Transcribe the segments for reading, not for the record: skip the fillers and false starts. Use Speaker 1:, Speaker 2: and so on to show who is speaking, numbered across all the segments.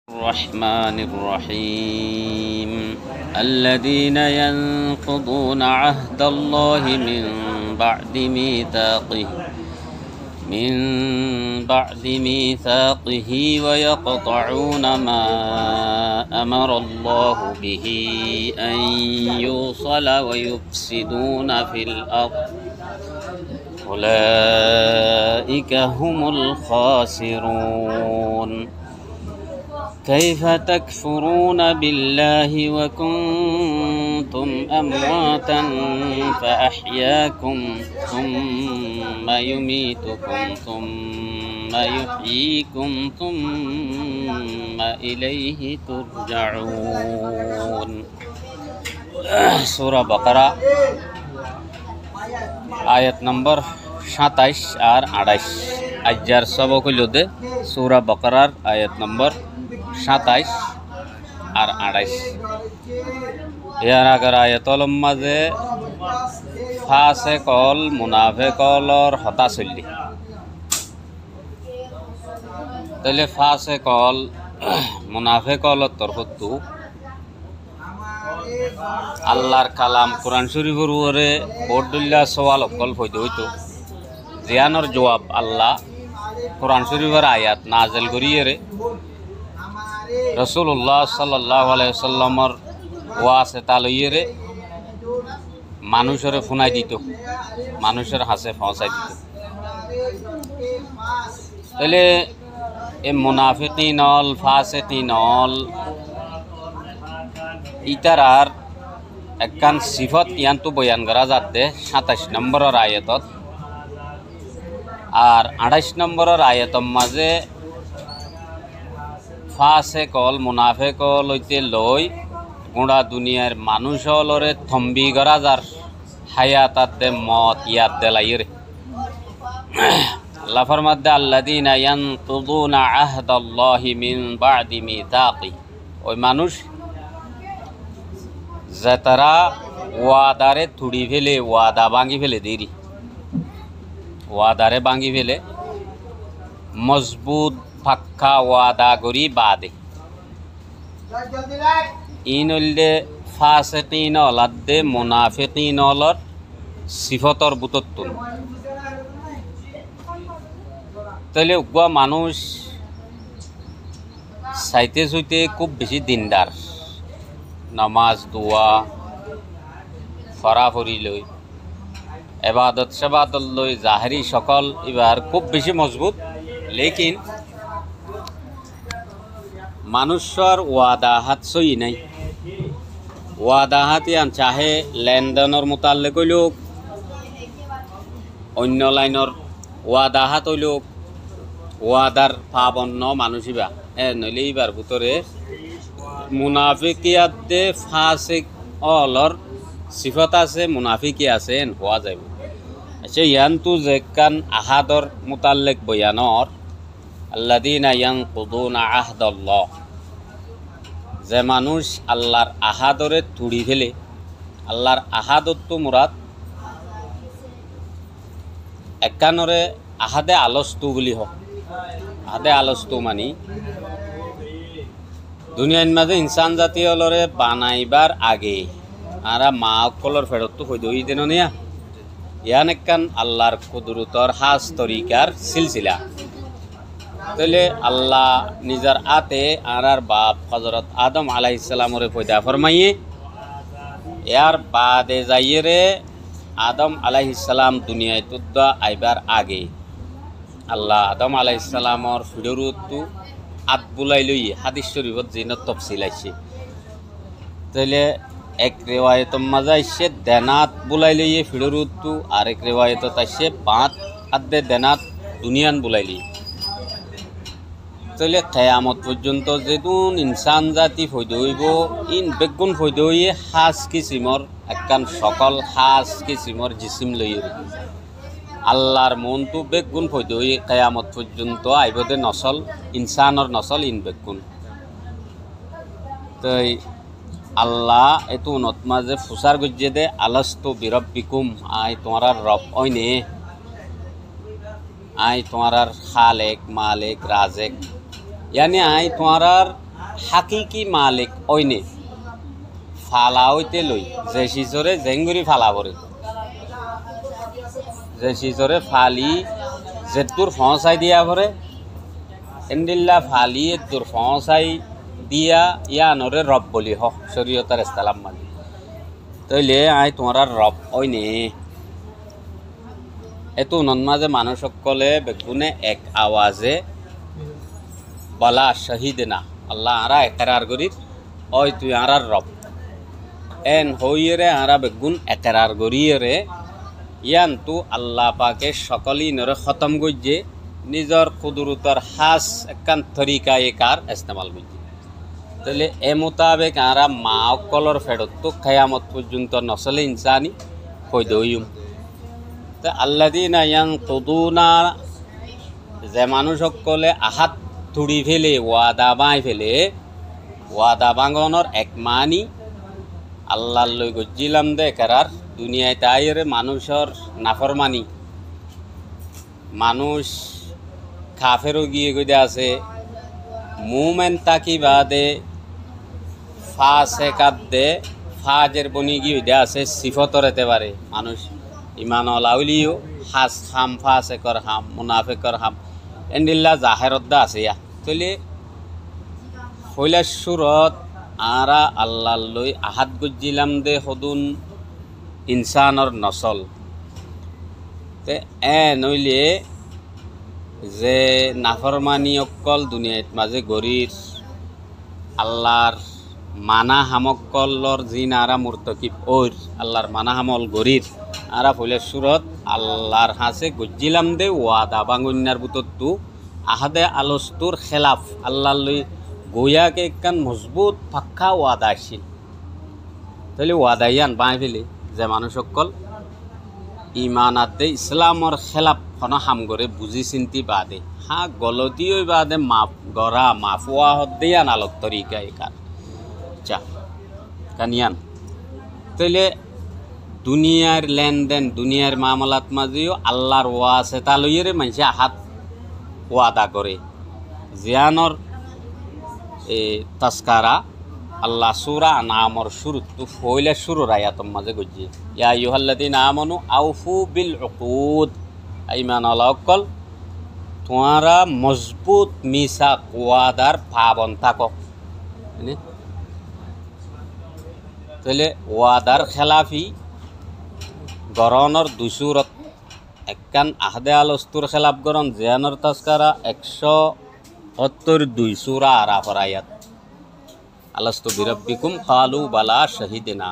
Speaker 1: الرحمن الرحيم الذين ينقضون عهد الله من بعد ميثاقه ويقطعون ما أمر الله به أن يوصل ويفسدون في الأرض أولئك هم الخاسرون كيف تكفرون بالله وكنتم أمواتا فأحياكم ثم يميتكم ثم يحييكم ثم إليه ترجعون سورة بقرة আয়াত নম্বর 27 আর 28 আজ্জার সবক হইলদে সূরা বাকারার আয়াত নম্বর 27 আর 28 ইয়ার আগের আয়াতল মাঝে ফাসিকল মুনাফিকলর হতা চললি তাহলে ফাসিকল মুনাফিকলর তরফতু আল্লাহর কালাম কোরআন শরীফের উপরে বড়দুল্লাহ সওয়াল অকল হইতে হইতো জিয়ানোর জবাব আল্লাহ কোরআন শরীফের আয়াত নাজিল করিয়ে রাসূলুল্লাহ সাল্লাল্লাহু আলাইহি ওয়াসাল্লামর ওয়াসিতা লইয়ে মানুষের ফোনাই দিত মানুষের হাসে পৌঁছাই দিত তাহলে এ মুনাফিকিনল ফাসিকিনল ইতারার একখান সিফত ইয়ান্তু বয়ান করা যাতে 27 নম্বরের আয়াতত আর 28 নম্বরের আয়াতর মাঝে ফাসিকল মুনাফিকল হইতে লই গোড়া দুনিয়ার মানুষ হলরে থম্বি করা যার হায়াতাতে মত ইয়াদ দেলাইরে আল্লাহ ফরমাতে আল্লাযীনা ইয়ানকুযুনা আহদাল্লাহি মিন বা'দি মিথাকি ওই মানুষ যে তারা ওয়াদারে তুড়ি ফেলে ওয়াদা ভাঙি ফেলে দেরি ওয়াদারে ভাঙি ফেলে মজবুত পাক্কা ওয়াদা করি বাদে ইন হইলে ফাসিকিন লাদ্দে মুনাফিকিনলর সিফতর বুতত্তুন তাহলে উগুয়া মানুষ চাইতে চইতে খুব বেশি দিনদার নামাজ দোয়া ফরাফরি লই এবাদত সেবাদত লই জাহেরি সকল এবার খুব বেশি মজবুত লেকিন মানুষের ওয়াদা হাত সই নাই ওয়াদা হাত ইয়ান চাহে লেনদেনের মোতাল্লিক হইলুক অন্য লাইনের ওয়াদা হাত হইলুক ওয়াদার পাবন্য মানুষইবা নইলে এইবার ভিতরে মুনাফিকিয়াতে ফাসিক অলর সিফত আছে মুনাফিকি আছে হওয়া যাব আচ্ছা ইয়ান্তু যেকান আহাদর মুতাল্লিক বয়ানর আল্লাযীনা ইয়ানকুযুনা আহদাল্লাহ যে মানুষ আল্লাহর আহাদরে তুড়ি ফেলে আল্লাহর আহাদত্ব মুরাদ একানরে আহাদে আলস্তু বুলি হোক আহাদে আলস্তু মানি দুনিয়ার মাঝে ইনসান জাতীয় লরে বানাইবার আগে আরা মা অকলর ফেরত হইদ ওই দিন নিয়া ইয়ান একখান আল্লাহর কুদরতর হাস তরিকার সিলসিলা তাহলে আল্লাহ নিজের আতে আর বাপ হযরত আদম আলাইহিস সালামরে পয়দা ফরমাইয়ে ইয়ার বাদে যাইয়ে আদম আলাইহিস সালাম দুনিয়ায় তুদ্দা আইবার আগে আল্লাহ আদম আলাইহিস সালামর ফিডরুতু আত বুলাই লই হাদিস শরীফত জিনত তফসিল আইছে তাহলে এক রিওয়ায়াত মাঝে আইছে দেনাত বুলাই লই ফিডরুতু আর এক রিওয়ায়াত আইছে পাঁচ আদে দেনাত দুনিয়ান বুলাই লই তাহলে কিয়ামত পর্যন্ত যেদুন ইনসান জাতি ফয়দ হইব ইন বেগুন ফয়দ হইয়ে হাস কিসিমর একখান সকল হাস কিসিমর জিসিম লই আল্লাহর মন তো বেগুন ফয়দ হইয়ে কিয়ামত পর্যন্ত আইবদে নসল ইনসানর নসল ইন বেগুন তাই আল্লাহ এতো নত মাঝে ফুসার গজ্জে দে আলাস্তু বিরব্বিকুম আই তোমার রব ওইনে আই তোমার খালেক মালিক রাজেক यानी आई तुम्हारा হাকিকি মালিক অইনে ফালা হইতে লই যে সিজরে জেঙ্গুরি ফালা পরে যে সিজরে ফালি যে তোর ফসাই দিয়া পরে এন্ডিল্লা ফালি তোর ফসাই দিয়া ইয়ানরে রব বলি হ শরীয়তার ইসলাম মানে তইলে আই তোমার রব অইনে এত নন্মাজে মানুষ সকলে বেগুনে এক আওয়াজে বলা শহীদ না আল্লাহ আরা একরার করি ওই তুই আরার রব এন হইরে আরা বেগুন একরার করিয়ে ইয়ান তু আল্লাহ পাকে সকলেই নরে খতম গজ্জে নিজর কুদরতর হাস একখান তরিকায় কার ইস্তেমাল গজ্জে তাহলে এ মোতাবেক আরা মা অকলর ফেরত তো খেয়ামত পর্যন্ত নসলে ইনসানি কই দইম তো আল্লাযিনা ইয়ানকুদুনা যে মানুষ সকলে আহাত তুড়ি ফেলে ওয়াদা বাই ফেলে ওয়াদা ভাঙনের এক মানি আল্লাহ লই গজ্জিলাম দে কারার দুনিয়ায় তাইরে মানুষের নাফরমানি মানুষ কাফেরও গিয়ে গইদে আছে মুমেন তাকি বাদে ফাসেকাত দে ফাজের বনি গিয়ে দে আছে সিফতর এতে পারে মানুষ ইমান লাউলিও হাস হাম ফাসেকর হাম মুনাফিকর হাম এন্ডিল্লা জাহেরদ্দা আছে ইয়া তইলে হইলা সুরত আরা আল্লাহ লই আহাত গজ্জিলাম দে হদুন ইনসানর নসল তে এ নইলে যে নাফরমানি অকল দুনিয়াত মাঝে গরির আল্লাহর মানা হামকলর জিন আরা মুরতকিব ওর আল্লাহর মানা হামল গরির আরা ফইলে সুরত আল্লাহর হাসে গজ্জিলাম দে ওয়াদা বাঙ্গুন্যার বুতত্তু আহাদে আলস্তুর খেলাফ আল্লাহ লই গোয়াকে একখান মজবুত পাক্কা ওয়াদা আসছিল তাহলে ওয়াদা ইয়ান বাই ফেলে যে মানুষ সকল ইমানাতে ইসলামর খেলাফ খন হাম করে বুঝি চিন্তি বাদে হা গলতি ওই বাদে মাফ গড়া মাফুয়া হদ্দে ইয়ান আলোক তরিকা একার চা কানিয়ান তাহলে দুনিয়ার লেনদেন দুনিয়ার মামলাত মাঝেও আল্লাহর ওয়াসে তা লইয়ে মানুষে হাত ওয়াদা করে জিয়ানর তস্কারা আল্লাহ সূরা নামর শুরু তো ফইলে শুরুর আয়াতম মাঝে গজি ইয়া আইয়ুহাল্লাযিনা আমানু আউফু বিল উকুদ আইমান আলাকল তোমরা মজবুত মিসাক ওয়াদার পাবন থাকো তাহলে ওয়াদার খেলাফি গরনের দুসুরত একখান আহদে আলস্তুর খেলাফ গরন জিয়ানর তস্কারা 172 সূরা আরাফর আয়াত আলাস্তু বিরাব্বিকুম কালু বালা শহীদিনা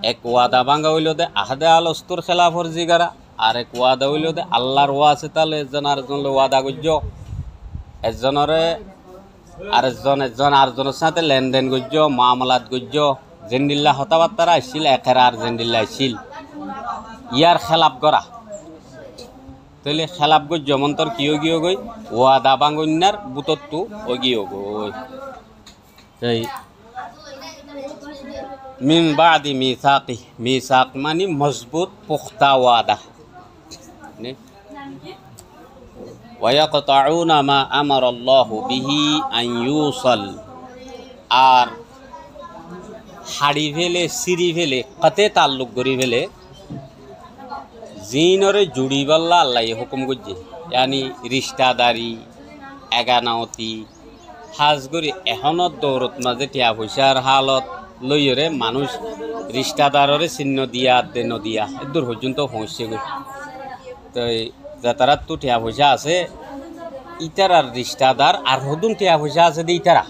Speaker 1: এক ওয়াদা ভাঙা হইল দে আহদে আলস্তুর খেলাফর জিগারা আর এক ওয়াদা হইল দে আল্লাহর ওয়াসে তালে একজন আরেকজন ওয়াদা গজ্জ একজনরে একজন আরেকজনের সাথে লেনদেন গজ্জ মামলাত গজ্জ জেন্দিল্লা হতাবার্তারা আসছিল একের আর জেন্দিল্লা আসছিল ইয়ার খেলাফ করা তাহলে খেলাফ গজ্জ মন্তর কিয় গিয়ে গই ওয়াদা ভাঙন্যার বুতত্তু ও গিয়ে গই তাই মিন বাদি মিসাকি মিসাক মানে মজবুত পুখতা ওয়াদা নে ওয়ায়াকতাউনা মা আমারাল্লাহু বিহি আন ইউসাল আর হাড়ি ফেলে সিরি ফেলে কতে তাল্লুক করি ফেলে জিনরে জুড়ি বল্লা আল্লাহ হুকুম করছে ইয়ানি রিশতাদারি এগানাওতি হাজ করি এখনত দৌড়ত মাঝে টিয়া পয়সার হালত লইরে মানুষ রিশতাদাররে চিহ্ন দিয়া দে নদিয়া দূর পর্যন্ত পৌঁছে গই তো যাতারা তো টিয়া পয়সা আছে ইতারার রিশতাদার আর হদুন টিয়া পয়সা আছে দে ইতারা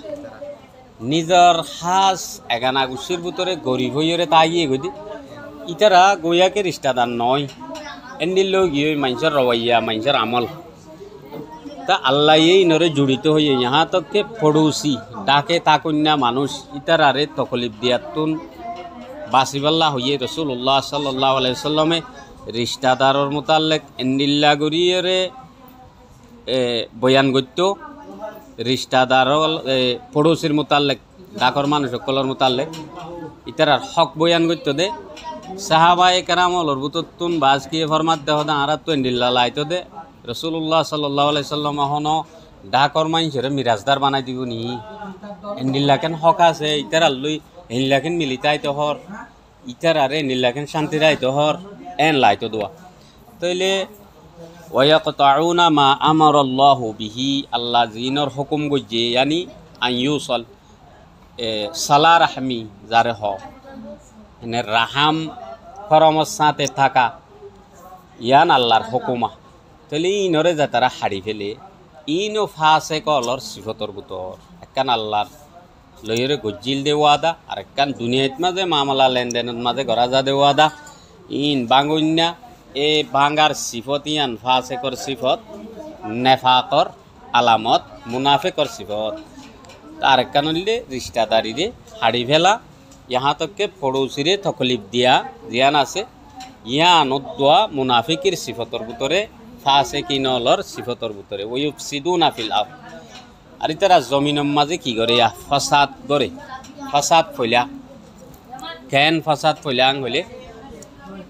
Speaker 1: নিজর হাজ এগানা গুছির ভিতরে গরিব হইরে তাইয়ে গই ইতারা গইয়াকে রিশতাদার নয় এন্ডিল গিয়ে মানুষের রওয়াইয়া মানুষের আমল তা আল্লাহ এই নরে জড়িত হয়ে ইহা তককে পড়োসি ডাকে তা কন্যা মানুষ ইতারারে তকলিফ দিয়াতুন বাসিবাল্লাহ হইয়ে রাসূলুল্লাহ সাল্লাল্লাহু আলাইহি সাল্লামে রিশতাদারর মুতাল্লিক এন্ডিল্লা গরিয়ে বয়ান করত রিশতাদার পড়োসির মুতাল্লিক ডাকর মানুষ সকলের মুতাল্লিক ইতারার হক বয়ান করত দে সাহাবায়ে কেরামর বুততুন বাজ কি ফরমাত দেহ দা আরা তো এন্ডিল্লা লাইতো দে রাসূলুল্লাহ সাল্লাল্লাহু আলাইহি সাল্লাম হন ডাকর মানুষের মিরাজদার বানাই দিব নি এন্ডিল্লাকেন হক আছে ইতার আল্লুই এন্ডিল্লাকেন মিলিতাই তো হর ইতার আরে এন্ডিল্লাকেন শান্তি রাই তো হর এন লাই তো দোয়া তাইলে ওয়ায়াকতাউনা মা আমারাল্লাহু বিহি আল্লাহ জিনর হুকুম গজ্জে ইয়ানি আইয়ুসাল সালা রাহমি যারে হ এনে রাহাম ফরমর সাথে থাকা ইয়ান আল্লাহর হুকুমা তাহলে ইনরে যা তারা হারি ফেলে ইনো ফাসে কলর সিফতর বুতর একখান আল্লাহর লইরে গজ্জিল দে ওয়াদা আর একখান দুনিয়াত মাঝে মামলা লেনদেনের মাঝে গরাজা দে ওয়াদা ইন বাঙ্গন্যা এ বাঙ্গার সিফত ইয়ান ফাসেকর সিফত নেফাকর আলামত মুনাফেকর সিফত আর একখান হইলে রিস্তাদারিরে হাড়ি ফেলা ইহা তককে পড়োশিরে তকলিফ দিয়া জিয়ান আছে ইয়ান দোয়া মুনাফিকের সিফতর ভিতরে ফাসিকিনলর সিফতর ভিতরে ওয়ুফসিদুনা ফিল আরদ আর তারা জমিনের মাঝে কি করে ফাসাদ করে ফাসাদ ফইলা কেন ফাসাদ ফইলাং হইলে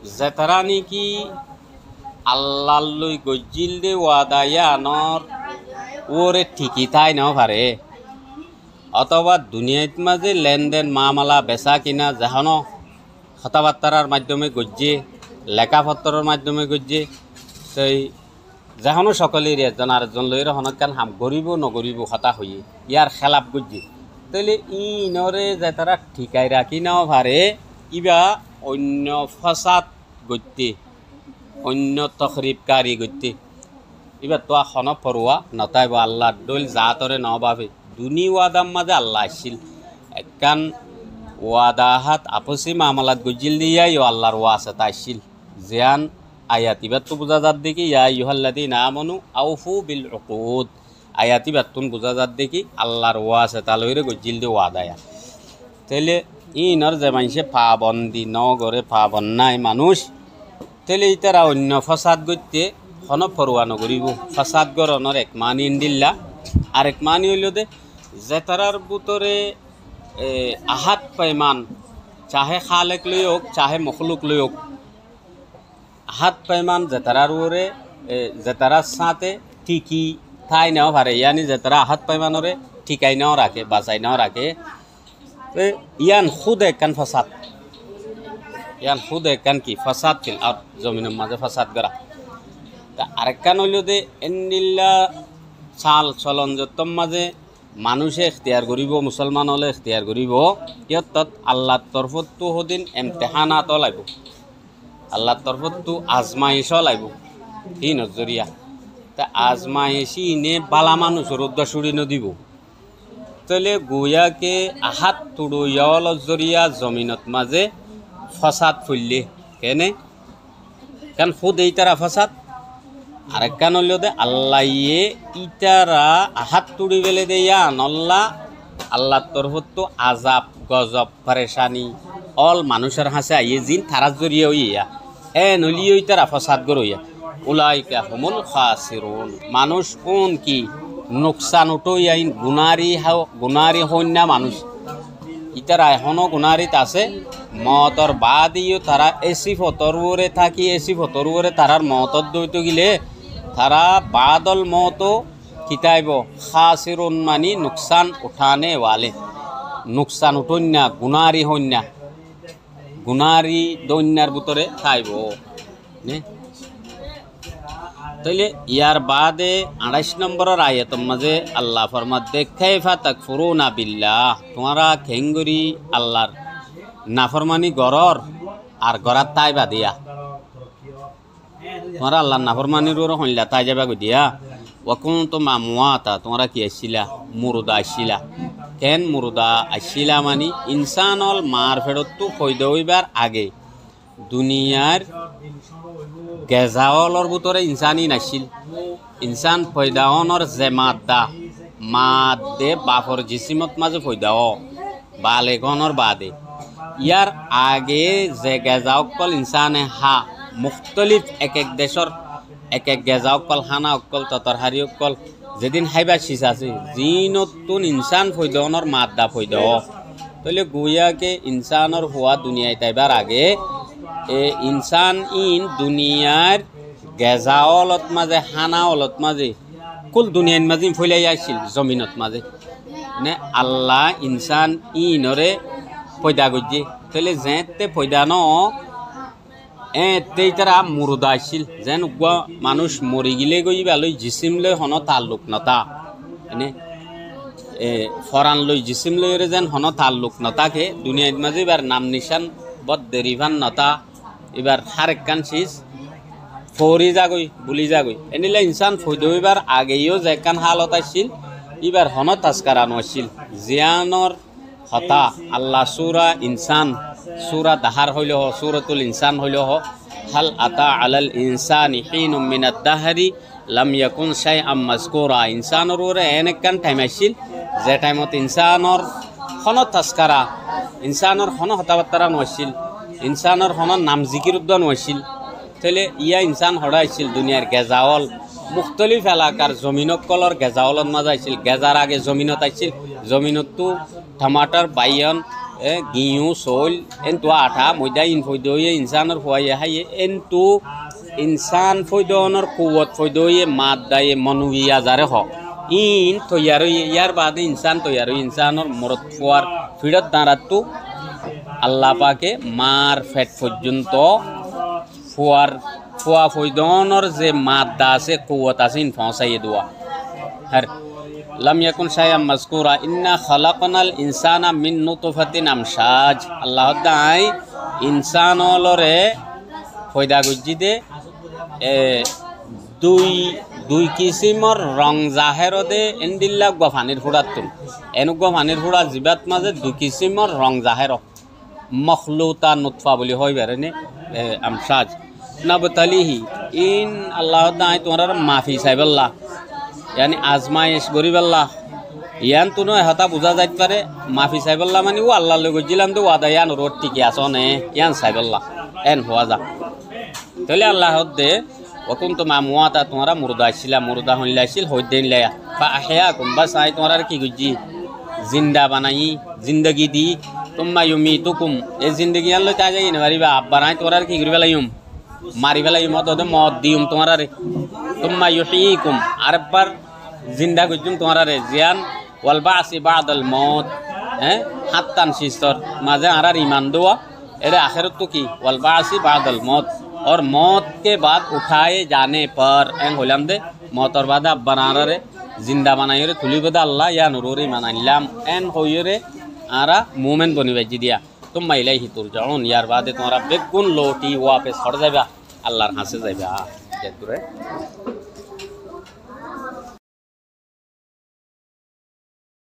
Speaker 1: যে তারা নাকি আল্লাহ লই গজ্জিল দে ওয়াদা ইয়ানর ওরে ঠিকই তাই না পারে অথবা দুনিয়াত মাঝে লেনদেন মামলা বেচা কিনা যাহানো কথাবার্তার মাধ্যমে গজ্জে লেখাপত্রের মাধ্যমে গজ্জে সেই যাহানো সকলের একজন আরেকজন লইরে হনকান হাম গরিব নগরিব হতা হইয়ে ইয়ার খেলাপ গজ্জে তাইলে ইনরে যে তারা ঠিকাই রাখি নাও পারে ইবা অন্য ফসাদ গত্যে অন্য তখরিবকারী গত্যে এবার তো এখন পড়ুয়া নতাইব আল্লাহ দল জাতরে নবাবে দুনি ওয়াদাম মাঝে আল্লাহ আসছিল একখান ওয়াদাহাত আপসি মামলাত গজিল দিয়াই আল্লাহর ওয়াসাত আসছিল জিয়ান আয়াতিবাত তো বোঝা যাত দেখি ইয়া আইয়ুহাল্লাযীনা আমানু আউফু বিল উকুদ আয়াতিবাত তুন বোঝা যাত দেখি আল্লাহর ওয়াসাত আলইরে গজিল দি ওয়াদায়া তাইলে ইনর যে মানুষে পাবন্দি নগরে পাবন নাই মানুষ তাইলে ইতারা অন্য ফসাদ গত্যে হন পড়ুয়া নগরিব ফসাদ গরনের এক মানি ইন্দিল্লা আর এক মানি হইল দে যে তারার ভিতরে আহাত पैमान चाहे खालेक लई হোক चाहे मखलूक लई হোক আহাত पैमान যে তারার ওরে যে তারার সাথে ঠিকই থাই নাও পারে ইয়ানি যে তারা আহাত पैमानরে ঠিকাই নাও রাখে বাঁচাই নাও রাখে ইয়ান খুদ একখান ফসাদ ইয়ান খুদ একখান কি ফসাদ ফিল আর জমিনের মাঝে ফসাদ করা তা আরেকখান হইল দে এন্ডিল্লা চাল চলন যতম মাঝে মানুষে এখতিয়ার করিব মুসলমান হলে এখতিয়ার করিব ইয়ত আল্লাহর তরফতো সদিন এমতেহানাত লাইব আল্লাহর তরফতো আজমাইশ লাইব ই নজরিয়া তা আজমাইশি ইনে বালা মানুষের উদ্দেশ্যুরি নদিব তাহলে গুয়াকে আহাত তুড়ো ইয়ল জরিয়া জমিনত মাঝে ফসাদ ফুললে কেনে কারণ খুদ এই তারা ফসাদ আরেকখান হইল দে আল্লাহ ইটারা হাত তুড়ি বেলে দেয়া নল্লা আল্লাহ তরফতো আজাব গজব পরেশানি অল মানুষের হাসে আইয়ে জিন তারা জড়িয়ে হইয়া নলি ইটারা ফসাদ গরইয়া উলাইকা হুমুল খাসিরুন মানুষ কোন কি নুকসান উঠইয়াইন গুনারি হইনা মানুষ ইতারা এখনো গুনারিত আছে মতর বাদিও তারা এসি ফতরুরে থাকি এসি ফতরুরে তারার মতর দইতে গিলে তারা বাদল মতো কিতাইব খাসিরুন মানি নুকসান উঠানে ওয়ালে নুকসান উঠন্যা গুনারি হন্যা গুনারি দৈন্যার ভিতরে খাইব নে তাইলে ইয়ার বাদে 28 নম্বরের আয়াতের মাঝে আল্লাহ ফরমাত কাইফা তাকফুরুনা বিল্লাহ তোমরা খেঙ্গুরি আল্লাহর নাফরমানি গরর আর গরাত তাইবা দিয়া তোমরা আল্লাহর নাফরমানির ওর হইলা তাই যাবা দিয়া ওয়াকুনতুম আমওয়াতা তোমরা কি আসিলা মুরদা আসিলা কেন মুরদা আসিলা মানি ইনসানল মার ফেরত কইদা হইবার আগে দুনিয়ার গেজাওয়ালর ভিতরে ইনসানি নাছিল ইনসান ফয়দাওয়ানোর যে মাদ্দে বাফর জিসিমত মাঝে ফয়দাও বালেগনর বাদে ইয়ার আগে যে গেজাওকল ইনসানে হা মুখতলিফ এক এক দেশর এক এক গেজাওকল হানা অকল ততরহারি অকল যেদিন হাইবা শিস আছে যি নতুন ইনসান ফয়দাওয়ানোর মাদ্দা ফয়দাও তাহলে গুয়াকে ইনসানর হওয়া দুনিয়ায় তাইবার আগে ইনসান ইন দুনিয়ার গেজাওলত মাঝে হানা অলত মাঝে বিলকুল দুনিয়ার মাঝে ফইলাই আসছিল জমিনত মাঝে মানে আল্লাহ ইনসান ইনরে পয়দা করছে তাহলে যেতে পয়দা ন এতেই তারা মুরদা আসছিল যেন মানুষ মরি গিলে গই ভালোই জিসিম লই হন তাল্লুক নতা এনে ফরান লই জিসিম লই যেন হন তাল্লুক নতাকে দুনিয়ার মাঝে এবার নাম নিশান বদ দেরিভান নতা এবার হারেক কান চিজ ফরি যাগই বুলি যাগই এনিলে ইনসান ফয়দো এবার আগেও যেকান হালত আসছিল এবার হন তাস্কারানো আসছিল জিয়ানর হতা আল্লাহ সুরা ইনসান সুরা দাহার হইল হ সুরাতুল ইনসান হইল হ হাল আতা আলাল ইনসানি হিনুম মিনাদ দাহরি লাম ইয়াকুন শাইআম মাযকুরা ইনসানর ওরে এনেকান টাইম আসছিল যে টাইমত ইনসানর হন তাস্কারা ইনসানর হন হতাবাত্তারা নছিল ইনসানর হন নাম জিকির উদ্যান হয়েছিল তাহলে ইয়া ইনসান হড়াইছিল দুনিয়ার গেজাওল মুখতলিফ এলাকার জমিনত কলর গেজাওলত মাঝে আইছিল গেজার আগে জমিনত আইছিল জমিনতো টমাটার বাইয়ন গিয়ু চল এনতো আঠা ময়দা ইন ফৈদয়ে ইনসানর ফুয়াইয়ে হাইয়ে এনতো ইনসান ফৈদনের কুয়ত ফৈদয়ে মাত দায়ে মনুবিয়া যারে হ ইন তৈয়ারই ইয়ার বাদে ইনসান তৈয়ারই ইনসানর মরত ফুয়ার ফিরত দাঁড়াতো আল্লাহ পাকে মার ফেট পর্যন্ত ফুয়ার ফুয়া ফৈদনের যে মাদ্দা আছে কুয়ত আছে ইন পৌঁছাইয়ে দেওয়া হ্যাঁ লাম ইয়াকুন শাইআম মাযকুরা ইন্না খালাকনাল ইনসানা মিন নুতফাতিন আমশাজ আল্লাহ দাই ইনসানলরে ফয়দা গজ্জিদে দুই কিসিমর রং জাহেরদে এন্দিল্লা গফানির ফুড়াতুন এনুগো ফানির ফুড়া জিবাত মাঝে দুই কিসিমর রং জাহের মখলুতা নুতফা বলি হয় বেরেনে আমশাজ নাবতালিহি ইন আল্লাহ দাই তোমার মাফি সাইবাল্লাহ यानी आजमाइश गरीबाल्लाह ইয়ান তো নয় হতা বুঝা যাইতে পারে মাফি সাইবাল্লাহ মানে ও আল্লাহ লগে গজিলাম তো ওয়াদা ইয়ান রোড টিকে আসনে ইয়ান সাইবাল্লাহ এন হওয়া যা তাহলে আল্লাহ দে অকুন তো মা মুয়াতা তোমরা মুর্দা আসিলা মুর্দা হইলা আসিল হইদেন লায়া ফা আহয়াকুম বাস আই তোমরা কি গজি জিন্দা বানাই জিন্দগি দি তুম্মা ইউমিতুকুম এ জিন্দগি আল্লাহ তা যাই না পারিবা আব্বা নাই তোমরা কি করিবা লাইম মারিবা লাইম মদ দিউম তোমরা রে তুম্মা ইউহয়িকুম আরবার জিন্দা গজুম তোমার রে জিয়ান ওয়াল বাসি বাদাল মউত হাত্তান সিস্তর মাঝে আরার ईमान দোয়া এর আখিরত তো কি ওয়াল বাসি বাদাল মউত और मौत के बाद उठाए जाने पर एन होलाम दे मौत और बाद बना रे जिंदा बनाई रे तुली बदा अल्लाह या नुरूरी मनाइलाम एन होय रे आरा मोमेंट बनि बाजी दिया तुम माइलाई ही तुरजाउन यार बाद तुम्हारा बेगुन लोटी वापस हट जाबा अल्लाहर हासे जाबा